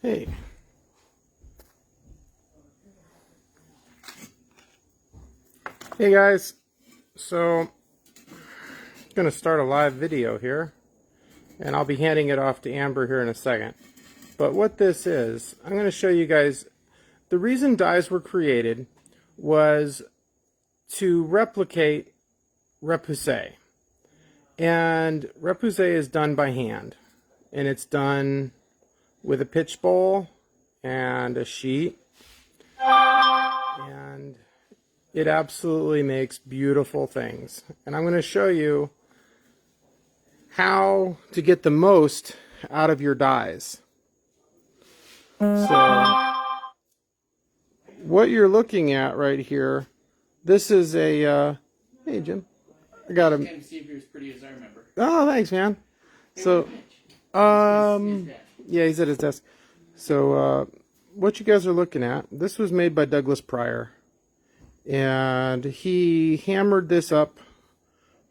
Hey. Hey guys. So, I'm going to start a live video here, and I'll be handing it off to Amber here in a second. But what this is, I'm going to show you guys, the reason dies were created was to replicate repousse. And repousse is done by hand, and it's done with a pitch bowl and a sheet, and it absolutely makes beautiful things. And I'm going to show you how to get the most out of your dies. So what you're looking at right here, this is a hey Jim, I got him. Can't see if you're as pretty as I remember. Oh, thanks, man. So yeah, he's at his desk. So what you guys are looking at, this was made by Douglas Pryor, and he hammered this up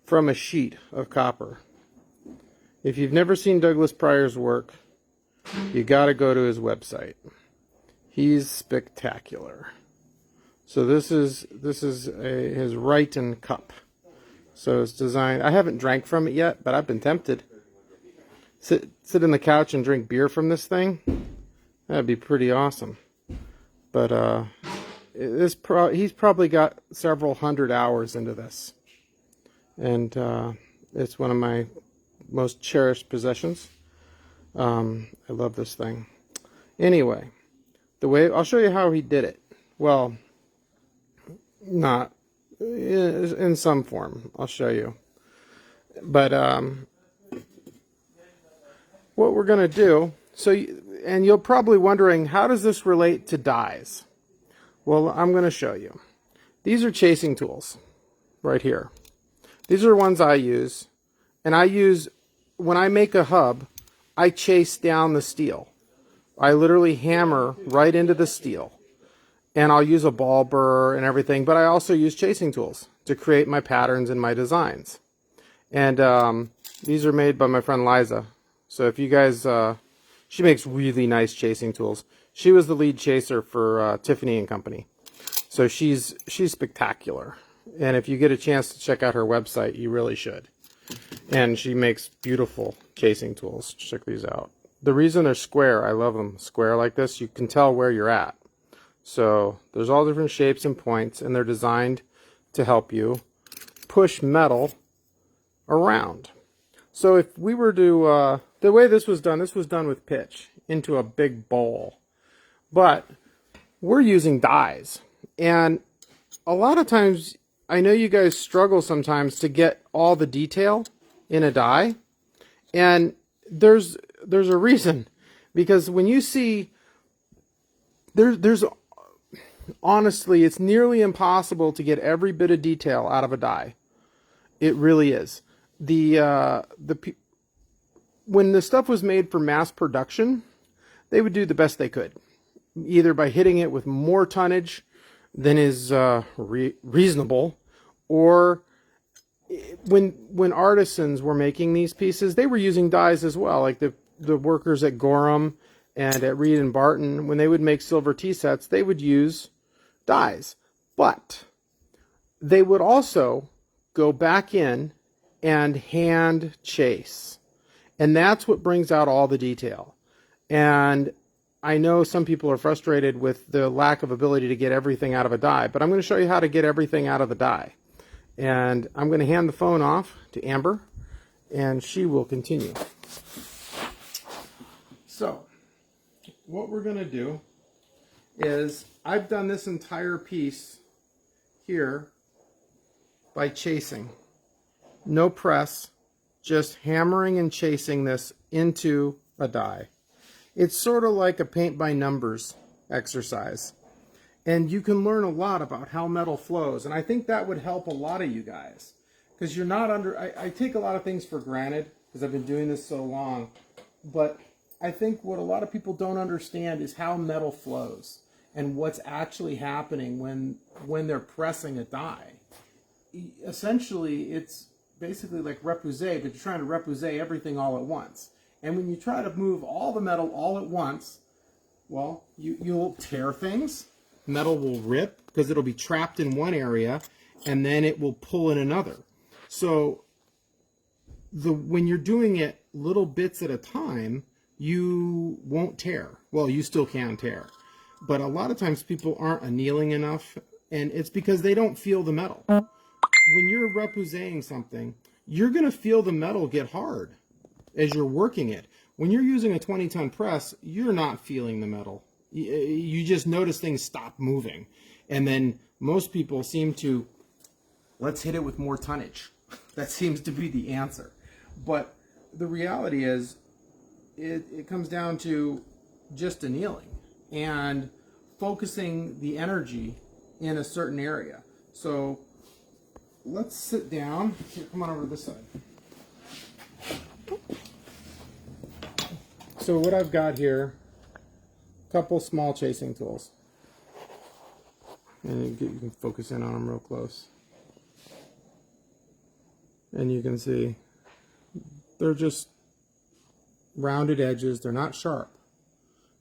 from a sheet of copper. If you've never seen Douglas Pryor's work, you got to go to his website. He's spectacular. So this is his Rhiton cup. So it's designed. I haven't drank from it yet, but I've been tempted. Sit in the couch and drink beer from this thing. That'd be pretty awesome. But he's probably got several hundred hours into this, and it's one of my most cherished possessions. I love this thing. Anyway, I'll show you how he did it. Well, not in some form. I'll show you. But what we're gonna do. And you're probably wondering, how does this relate to dies? Well, I'm going to show you. These are chasing tools right here. These are the ones I use. And when I make a hub, I chase down the steel. I literally hammer right into the steel. And I'll use a ball burr and everything, but I also use chasing tools to create my patterns and my designs. And these are made by my friend Liza. So if you guys... she makes really nice chasing tools. She was the lead chaser for Tiffany & Company. So she's spectacular. And if you get a chance to check out her website, you really should. And she makes beautiful chasing tools. Check these out. The reason they're square, I love them square like this, you can tell where you're at. So there's all different shapes and points, and they're designed to help you push metal around. So if we were to, the way this was done with pitch into a big bowl. But we're using dies. And a lot of times, I know you guys struggle sometimes to get all the detail in a die. And there's a reason. Because when you see, there's honestly, it's nearly impossible to get every bit of detail out of a die. It really is. When the stuff was made for mass production, they would do the best they could, either by hitting it with more tonnage than is reasonable, or when artisans were making these pieces, they were using dies as well, like the workers at Gorham and at Reed and Barton. When they would make silver tea sets, they would use dies, but they would also go back in and hand chase. And that's what brings out all the detail. And I know some people are frustrated with the lack of ability to get everything out of a die, but I'm going to show you how to get everything out of the die. And I'm going to hand the phone off to Amber, and she will continue. So, what we're going to do is, I've done this entire piece here by chasing. No press, just hammering and chasing this into a die. It's sort of like a paint by numbers exercise. And you can learn a lot about how metal flows. And I think that would help a lot of you guys. Because you're not I take a lot of things for granted because I've been doing this so long. But I think what a lot of people don't understand is how metal flows and what's actually happening when they're pressing a die. Essentially, it's basically like repousse, but you're trying to repousse everything all at once. And when you try to move all the metal all at once, Well, you'll tear things. Metal will rip because it'll be trapped in one area and then it will pull in another. So when you're doing it little bits at a time, you won't tear. Well, you still can tear. But a lot of times people aren't annealing enough, and it's because they don't feel the metal. When you're repousing something, you're going to feel the metal get hard as you're working it. When you're using a 20-ton press, you're not feeling the metal. You just notice things stop moving. And then most people seem to, let's hit it with more tonnage. That seems to be the answer. But the reality is, it comes down to just annealing and focusing the energy in a certain area. So let's sit down. Here, come on over to this side. So what I've got here, a couple small chasing tools. And you can focus in on them real close. And you can see they're just rounded edges. They're not sharp.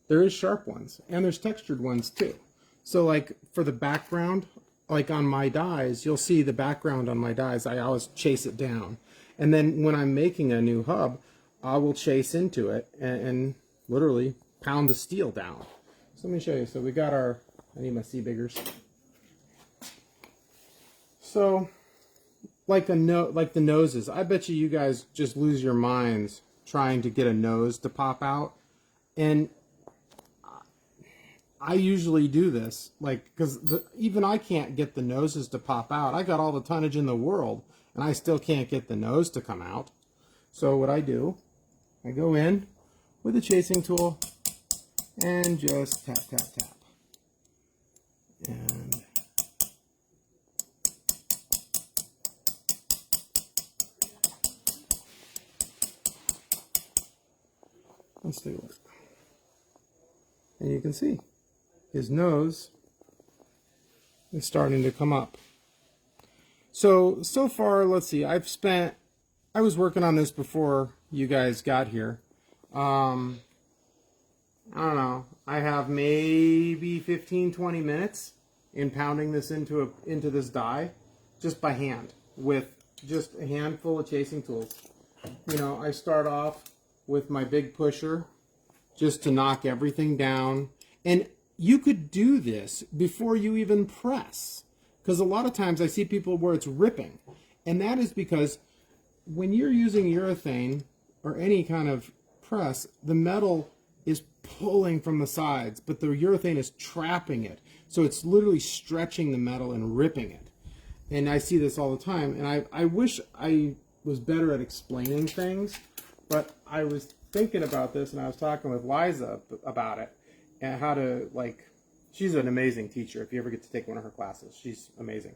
There is sharp ones, and there's textured ones too. So like for the background, like on my dies, you'll see the background on my dies. I always chase it down. And then when I'm making a new hub, I will chase into it and literally pound the steel down. So let me show you. So we got our, I need my C-biggers. So like the noses, I bet you guys just lose your minds trying to get a nose to pop out. And I usually do this, like, because even I can't get the noses to pop out. I got all the tonnage in the world, and I still can't get the nose to come out. So what I do, I go in with a chasing tool and just tap, tap, tap. And let's take a look. And you can see his nose is starting to come up. So far, let's see, I was working on this before you guys got here. I don't know, I have maybe 15-20 minutes in pounding this into this die just by hand with just a handful of chasing tools. You know, I start off with my big pusher just to knock everything down. And you could do this before you even press, because a lot of times I see people where it's ripping, and that is because when you're using urethane or any kind of press, the metal is pulling from the sides, but the urethane is trapping it. So it's literally stretching the metal and ripping it. And I see this all the time, and I wish I was better at explaining things, but I was thinking about this, and I was talking with Liza about it, and how to, like, she's an amazing teacher. If you ever get to take one of her classes, she's amazing.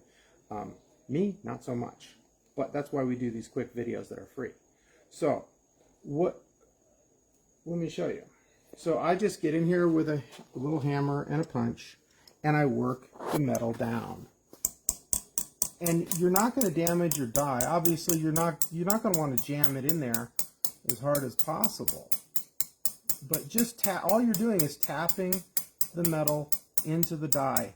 Me, not so much. But that's why we do these quick videos that are free. So, let me show you. So I just get in here with a little hammer and a punch, and I work the metal down. And you're not going to damage your die. Obviously, you're not going to want to jam it in there as hard as possible. But just all you're doing is tapping the metal into the die.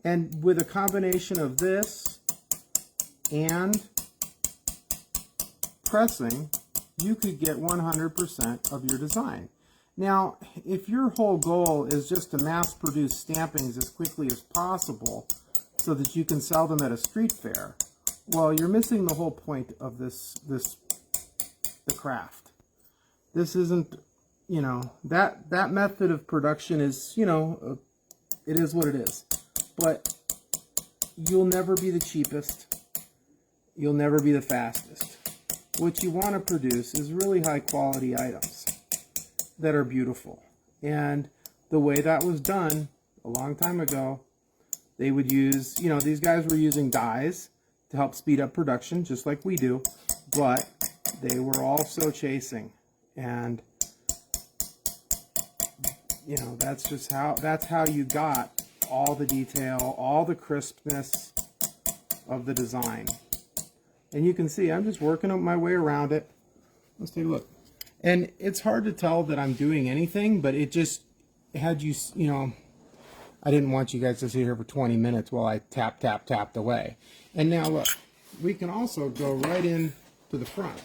And with a combination of this and pressing, you could get 100% of your design. Now, if your whole goal is just to mass produce stampings as quickly as possible so that you can sell them at a street fair, well, you're missing the whole point of the craft. This isn't, you know, that method of production is, you know, it is what it is. But you'll never be the cheapest. You'll never be the fastest. What you want to produce is really high quality items that are beautiful. And the way that was done a long time ago, they would use, you know, these guys were using dies to help speed up production, just like we do, but they were also chasing. And, you know, that's how you got all the detail, all the crispness of the design. And you can see I'm just working my way around it. Let's take a look. And it's hard to tell that I'm doing anything, but it just had you, you know, I didn't want you guys to sit here for 20 minutes while I tapped away. And now look, we can also go right in to the front,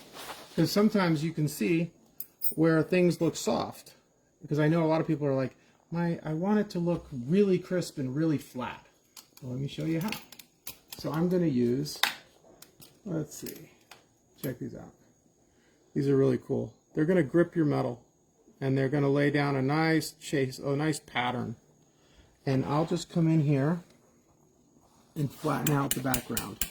because sometimes you can see where things look soft. Because I know a lot of people are like, I want it to look really crisp and really flat. Well, let me show you how. So I'm going to use, let's see, check these out. These are really cool. They're going to grip your metal, and they're going to lay down a nice pattern. And I'll just come in here and flatten out the background.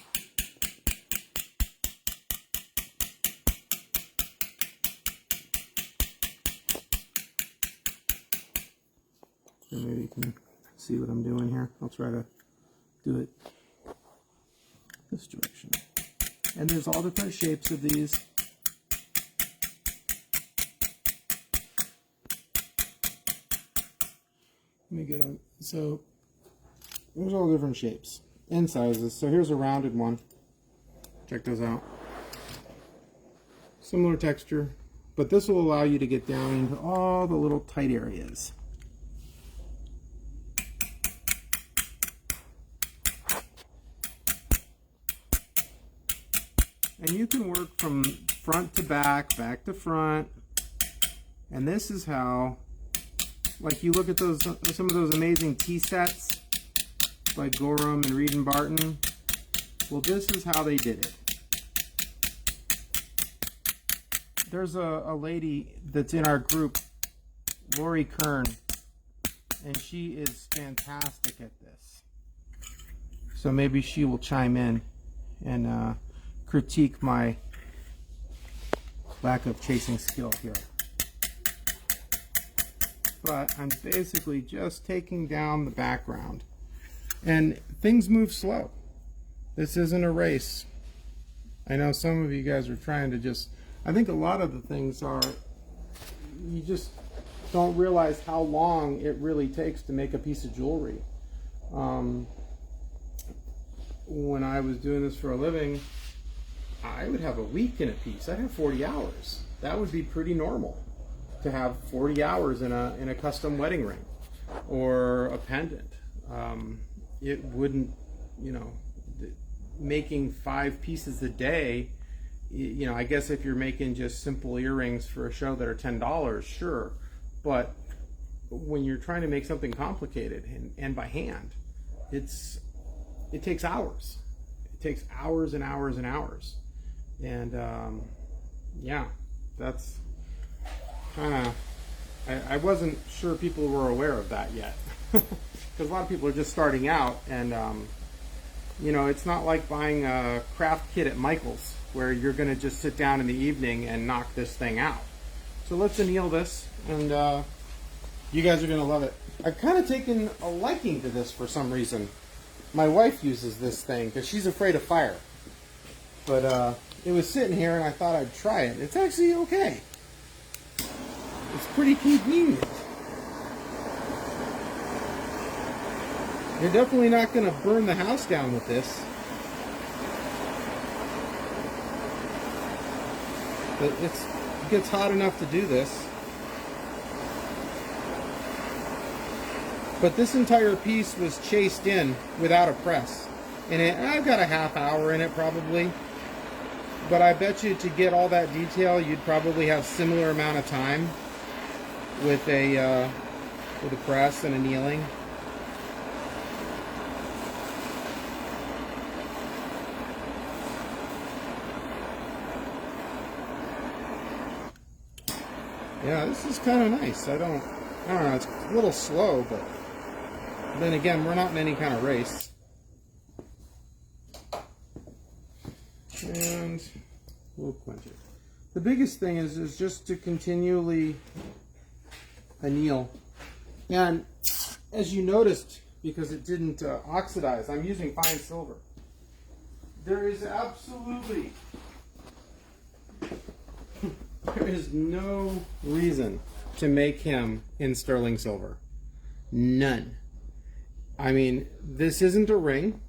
So maybe you can see what I'm doing here. I'll try to do it this direction. And there's all different shapes of these. Let me get on. So there's all different shapes and sizes. So here's a rounded one. Check those out. Similar texture, but this will allow you to get down into all the little tight areas. And you can work from front to back, back to front. And this is how, like, you look at those, some of those amazing tea sets by Gorham and Reed and Barton. Well, this is how they did it. There's a lady that's in our group, Lori Kern, and she is fantastic at this. So maybe she will chime in and critique my lack of chasing skill here. But I'm basically just taking down the background. And things move slow. This isn't a race. I know some of you guys are trying to just, I think a lot of the things are, you just don't realize how long it really takes to make a piece of jewelry. When I was doing this for a living, I would have a week in a piece. I'd have 40 hours. That would be pretty normal, to have 40 hours in a custom wedding ring or a pendant. It wouldn't, you know, making 5 pieces a day, you know, I guess if you're making just simple earrings for a show that are $10, sure. But when you're trying to make something complicated and by hand, it takes hours. It takes hours and hours and hours. And yeah, that's kind of, I wasn't sure people were aware of that yet. Because a lot of people are just starting out, and you know, it's not like buying a craft kit at Michael's where you're going to just sit down in the evening and knock this thing out. So let's anneal this, and you guys are going to love it. I've kind of taken a liking to this for some reason. My wife uses this thing because she's afraid of fire. But it was sitting here and I thought I'd try it. It's actually okay. It's pretty convenient. You're definitely not going to burn the house down with this. But it gets hot enough to do this. But this entire piece was chased in without a press. And I've got a half hour in it probably. But I bet you to get all that detail, you'd probably have similar amount of time with a press and annealing. Yeah, this is kind of nice. I don't know, it's a little slow, but then again, we're not in any kind of race. And we'll quench it. The biggest thing is just to continually anneal. And as you noticed, because it didn't oxidize, I'm using fine silver. There is absolutely, there is no reason to make him in sterling silver. None. I mean, this isn't a ring.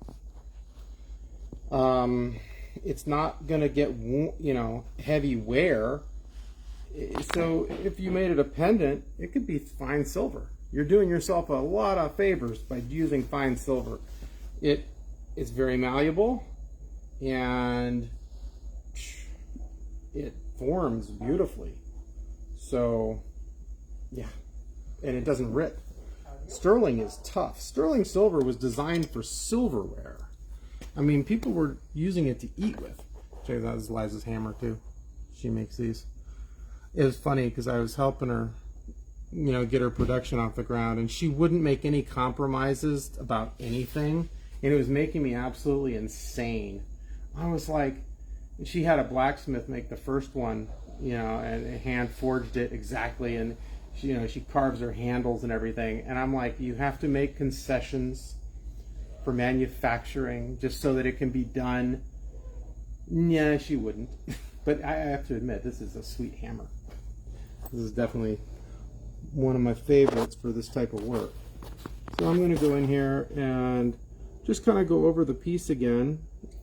It's not going to get, you know, heavy wear. So if you made it a pendant, it could be fine silver. You're doing yourself a lot of favors by using fine silver. It's very malleable, and it forms beautifully. So yeah, and it doesn't rip. Sterling is tough. Sterling silver was designed for silverware. I mean, people were using it to eat with. Check out, this is Liza's hammer too. She makes these. It was funny because I was helping her, get her production off the ground, and she wouldn't make any compromises about anything, and it was making me absolutely insane. I was like, she had a blacksmith make the first one, and hand forged it exactly, and she carves her handles and everything, and I'm like, you have to make concessions for manufacturing just so that it can be done. Yeah, she wouldn't. But I have to admit, this is a sweet hammer. This is definitely one of my favorites for this type of work. So I'm going to go in here and just kind of go over the piece again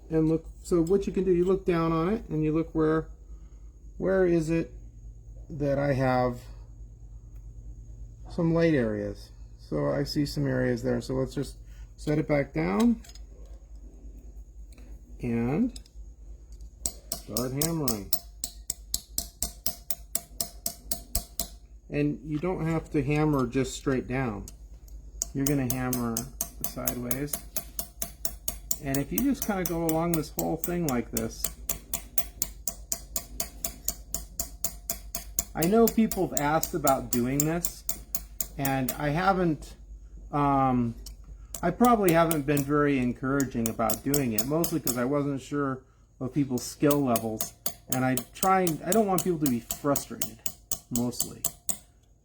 and look. So what you can do, you look down on it and you look where is it that I have some light areas. So I see some areas there. So let's just set it back down and start hammering. And you don't have to hammer just straight down. You're going to hammer sideways. And if you just kind of go along this whole thing like this, I know people have asked about doing this, and I haven't, I probably haven't been very encouraging about doing it, mostly because I wasn't sure of people's skill levels, and I don't want people to be frustrated, mostly,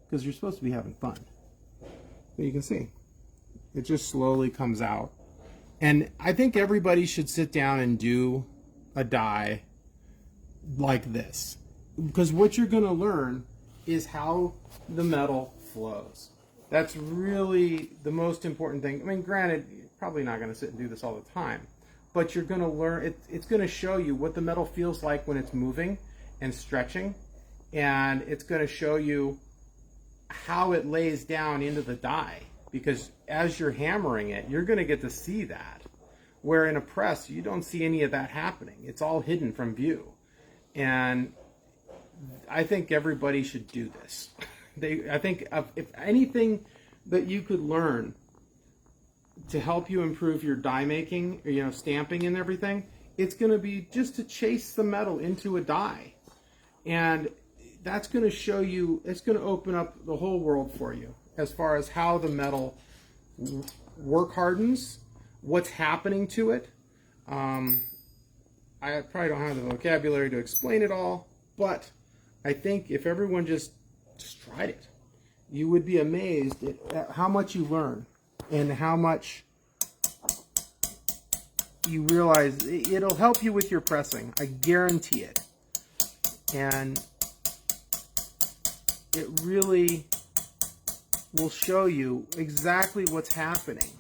because you're supposed to be having fun. But you can see, it just slowly comes out. And I think everybody should sit down and do a die like this, because what you're going to learn is how the metal flows. That's really the most important thing. I mean, granted, you're probably not going to sit and do this all the time, but you're going to learn, it's going to show you what the metal feels like when it's moving and stretching, and it's going to show you how it lays down into the die, because as you're hammering it, you're going to get to see that, where in a press, you don't see any of that happening. It's all hidden from view. And I think everybody should do this. I think if anything that you could learn to help you improve your die making, stamping and everything, it's going to be just to chase the metal into a die. And that's going to show you, it's going to open up the whole world for you as far as how the metal work hardens, what's happening to it. I probably don't have the vocabulary to explain it all, but I think if everyone just tried it, you would be amazed at how much you learn and how much you realize. It'll help you with your pressing, I guarantee it. And it really will show you exactly what's happening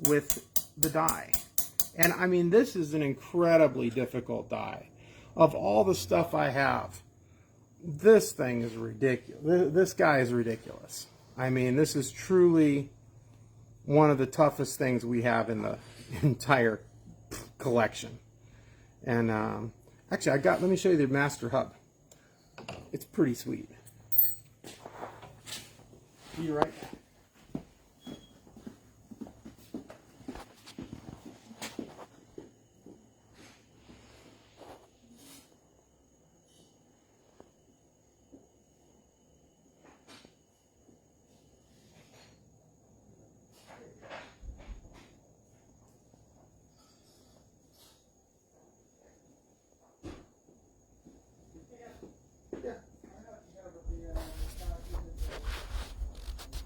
with the die. And I mean, this is an incredibly difficult die. Of all the stuff I have, this thing is ridiculous. This guy is ridiculous. I mean, this is truly one of the toughest things we have in the entire collection. And actually, let me show you the master hub. It's pretty sweet. You're right.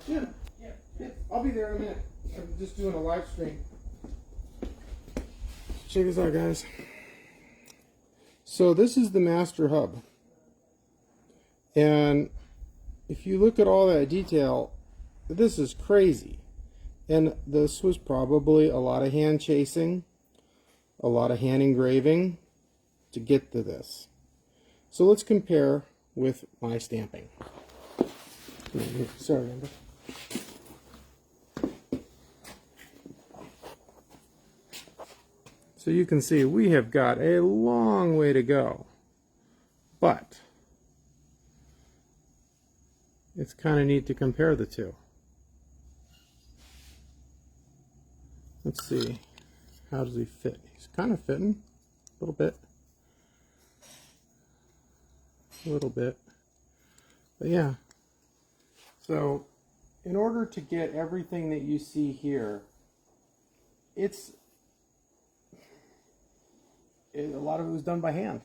Yeah, I'll be there in a minute. I'm just doing a live stream. Check this out, guys. So this is the master hub. And if you look at all that detail, this is crazy. And this was probably a lot of hand chasing, a lot of hand engraving to get to this. So let's compare with my stamping. Sorry, Amber. So you can see we have got a long way to go, but it's kind of neat to compare the two. Let's see, how does he fit? He's kind of fitting, a little bit. But yeah. So in order to get everything that you see here, a lot of it was done by hand.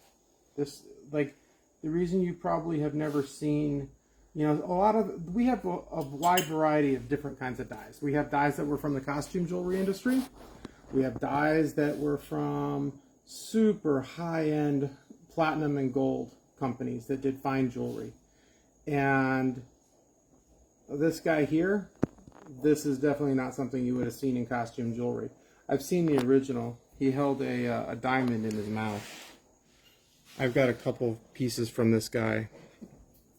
Like, the reason you probably have never seen, you know, we have a wide variety of different kinds of dyes. We have dyes that were from the costume jewelry industry. We have dyes that were from super high-end platinum and gold companies that did fine jewelry. And this guy here, this is definitely not something you would have seen in costume jewelry. I've seen the original. He held a diamond in his mouth. I've got a couple pieces from this guy.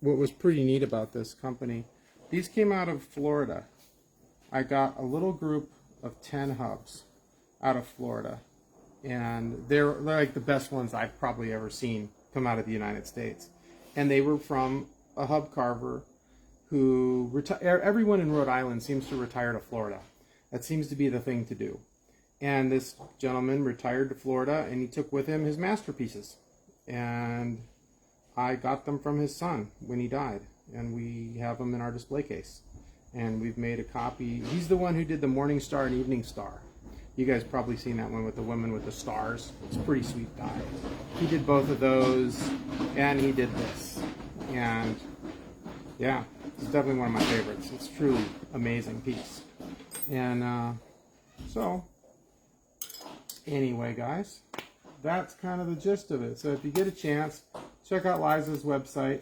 What was pretty neat about this company, these came out of Florida. I got a little group of 10 hubs out of Florida, and they're like the best ones I've probably ever seen come out of the United States. And they were from a hub carver who everyone in Rhode Island seems to retire to Florida. That seems to be the thing to do. And this gentleman retired to Florida, and he took with him his masterpieces. And I got them from his son when he died, and we have them in our display case. And we've made a copy. He's the one who did the Morning Star and Evening Star. You guys probably seen that one with the women with the stars. It's a pretty sweet die. He did both of those, and he did this. And yeah, it's definitely one of my favorites. It's a truly amazing piece. And so, anyway, guys, that's kind of the gist of it. So if you get a chance, check out Liza's website,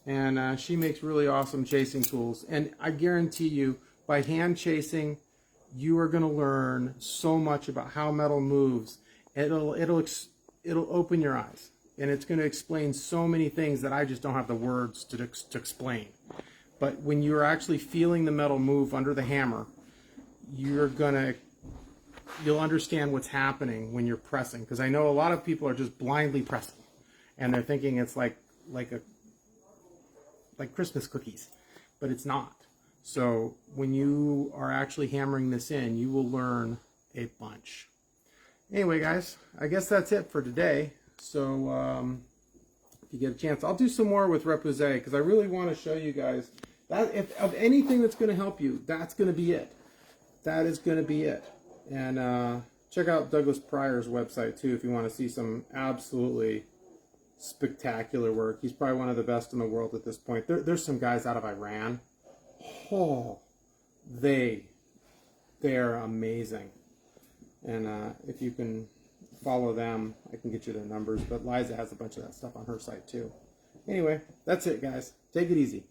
and she makes really awesome chasing tools. And I guarantee you, by hand chasing, you are going to learn so much about how metal moves. It'll open your eyes, and it's going to explain so many things that I just don't have the words to explain. But when you're actually feeling the metal move under the hammer, you'll understand what's happening when you're pressing. Because I know a lot of people are just blindly pressing, and they're thinking it's like Christmas cookies, but it's not. So when you are actually hammering this in, you will learn a bunch. Anyway, guys, I guess that's it for today. So if you get a chance, I'll do some more with Repousse, because I really want to show you guys that if of anything that's going to help you, that's going to be it. That is going to be it. And check out Douglas Pryor's website too if you want to see some absolutely spectacular work. He's probably one of the best in the world at this point. There's some guys out of Iran. Oh, they're amazing. And if you can follow them, I can get you their numbers. But Liza has a bunch of that stuff on her site too. Anyway, that's it, guys. Take it easy.